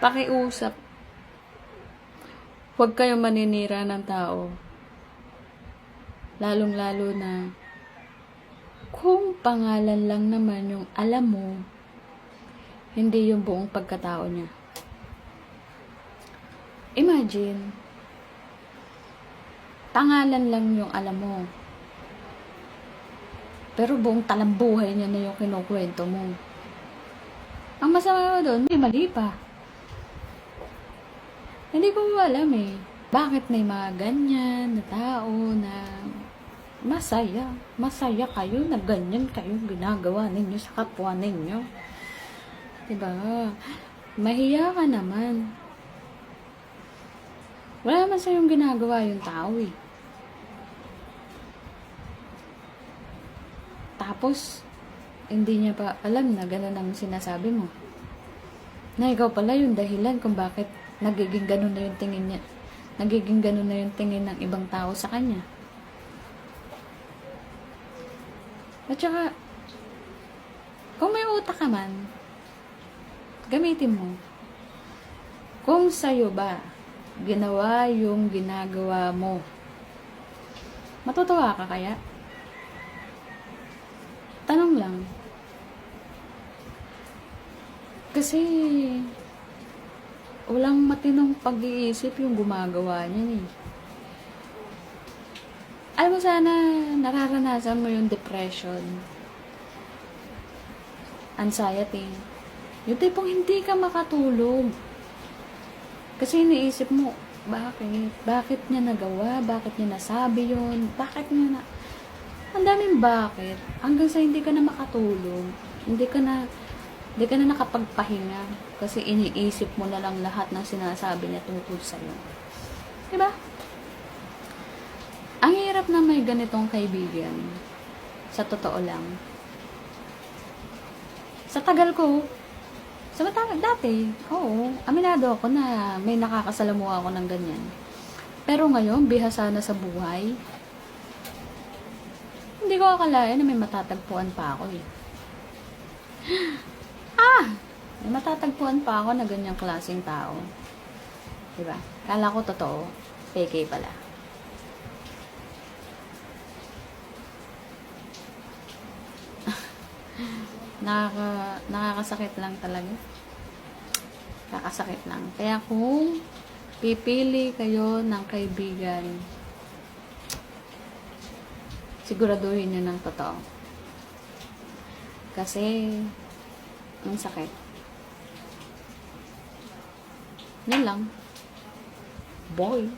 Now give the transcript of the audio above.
Pakiusap. Huwag kayong maninira ng tao. Lalong-lalo na kung pangalan lang naman yung alam mo, hindi yung buong pagkatao niya. Imagine, pangalan lang yung alam mo, pero buong talambuhay niya na yung kinukwento mo. Ang masama doon, may mali pa. Hindi ko alam eh. Bakit may mga ganyan na tao na masaya? Masaya kayo na ganyan kayo ginagawa ninyo sa kapwa ninyo. Diba? Mahiya ka naman. Wala naman sa'yong ginagawa yung tao eh. Tapos, hindi niya pa alam na gano'n ang sinasabi mo. Na ikaw pala yung dahilan kung bakit nagiging gano'n na yung tingin niya. Nagiging gano'n na yung tingin ng ibang tao sa kanya. At saka, kung may utak ka man, gamitin mo. Kung sa'yo ba, ginawa yung ginagawa mo, matutuwa ka kaya? Tanong lang. Kasi, walang matinong pag-iisip yung gumagawa niya eh. Alam mo sana, nararanasan mo yung depression, anxiety, yung tipong hindi ka makatulog. Kasi iniisip mo, bakit? Bakit niya nagawa? Bakit niya nasabi yun? Bakit niya na... Ang daming bakit. Hanggang sa hindi ka na makatulog. Hindi ka na nakapagpahinga. Kasi iniisip mo na lang lahat ng sinasabi niya tungkol sa'yo. Diba? Ang hirap na may ganitong kaibigan. Sa totoo lang. Sa tagal ko, dati, oo, aminado ako na may nakakasalamuha ako ng ganyan. Pero ngayon, bihasa na sa buhay, hindi ko akalain na may matatagpuan pa ako eh. May matatagpuan pa ako na ganyang klaseng tao. Diba? Kala ko totoo, peke pala. Nakakasakit lang talaga. Kakasakit lang. Kaya kung pipili kayo ng kaibigan, siguraduhin nyo ng totoo. Kasi, ang sakit. Yan lang. Boy.